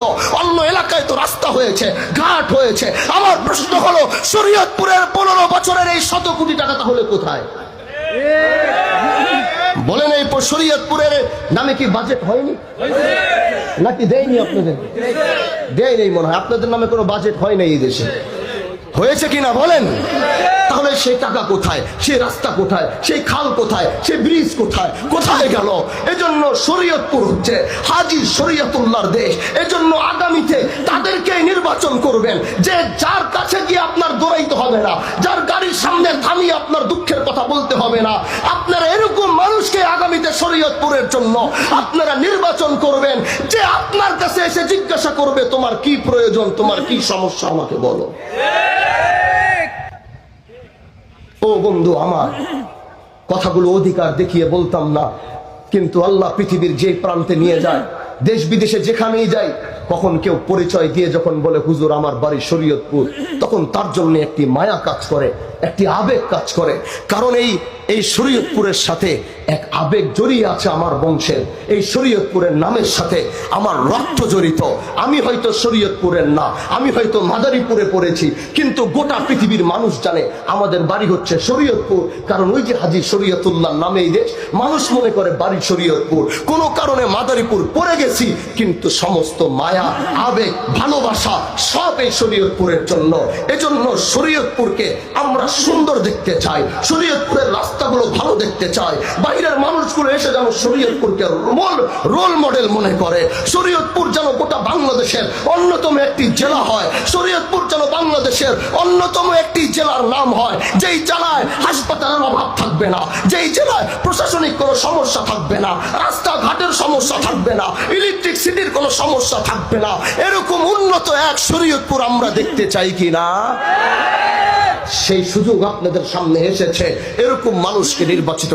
অন্য এলাকায় তো রাস্তা হয়েছে, ঘাট হয়েছে। আমার প্রশ্ন হলো, শরীয়তপুরের 15 বছরের এই 100 কোটি টাকা তাহলে কোথায়? বলেন, এই শরীয়তপুরের নামে কি বাজেট হয়নি নাকি দেয়নি? আপনাদের দেয় নেই মনে হয়। আপনাদের নামে কোনো বাজেট হয় না এই দেশে, হয়েছে কিনা বলেন? তাহলে সেই টাকা কোথায়, সেই রাস্তা কোথায়, সেই খাল কোথায়, সেই ব্রিজ কোথায়, কোথায় গেল? এজন্য শরীয়তপুর হচ্ছে হাজী শরীয়তুল্লাহর দেশ। এজন্য আগামীতে তাদেরকে নির্বাচন করবেন, যে যার কাছে গিয়ে আপনার দৌড়াইতে হবে না, যার গাড়ির সামনে থামিয়ে আপনার দুঃখের কথা বলতে হবে না। আপনারা এরকম মানুষকে আগামীতে শরীয়তপুরের জন্য আপনারা নির্বাচন করবেন, যে আপনার কাছে এসে জিজ্ঞাসা করবে, তোমার কি প্রয়োজন, তোমার কি সমস্যা, আমাকে বলো। ও বন্ধু আমার, কথাগুলো অধিকার দেখিয়ে বলতাম না, কিন্তু আল্লাহ পৃথিবীর যে প্রান্তে নিয়ে যায়, দেশ বিদেশে যেখানেই যায়, কখন কেউ পরিচয় দিয়ে যখন বলে হুজুর আমার বাড়ি শরীয়তপুর, তখন তার জন্য একটি মায়া কাজ করে, একটি আবেগ কাজ করে। কারণ এই শরীয়তপুরের সাথে এক আবেগ জড়িয়ে আছে আমার বংশের। এই শরীয়তপুরের নামের সাথে আমার রক্ত জড়িত। আমি হয়তো শরীয়তপুরের না, আমি হয়তো মাদারীপুরে পড়েছি, কিন্তু গোটা পৃথিবীর মানুষ জানে আমাদের বাড়ি হচ্ছে শরীয়তপুর। কারণ ওই যে হাজী শরীয়তুল্লাহ নামে এই দেশ, মানুষ মনে করে বাড়ি শরীয়তপুর। কোনো কারণে মাদারীপুর পড়ে গেছি, কিন্তু সমস্ত মায়া, আবেগ, ভালোবাসা সব এই শরীয়তপুরের জন্য। এজন্য শরীয়তপুরকে আমরা সুন্দর দেখতে চাই, শরীয়তপুরের রাস্তাগুলো ভালো দেখতে চাই। বাইরের মানুষগুলো এসে যেন শরীয়তপুরকে রোল মডেল মনে করে। শরীয়তপুর যেন গোটা বাংলাদেশের অন্যতম একটি জেলা হয়। শরীয়তপুর যেন বাংলাদেশের অন্যতম একটি জেলার নাম হয়, যেই জেলায় হাসপাতালের অভাব থাকবে না, যেই জেলায় প্রশাসনিক কোনো সমস্যা থাকবে না, রাস্তাঘাটের সমস্যা থাকবে না, ইলেকট্রিসিটির কোনো সমস্যা থাকবে না। এরকম উন্নত এক শরীয়তপুর আমরা দেখতে চাই কিনা? সেই সুযোগ আপনাদের সামনে এসেছে, এরকম মানুষকে নির্বাচিত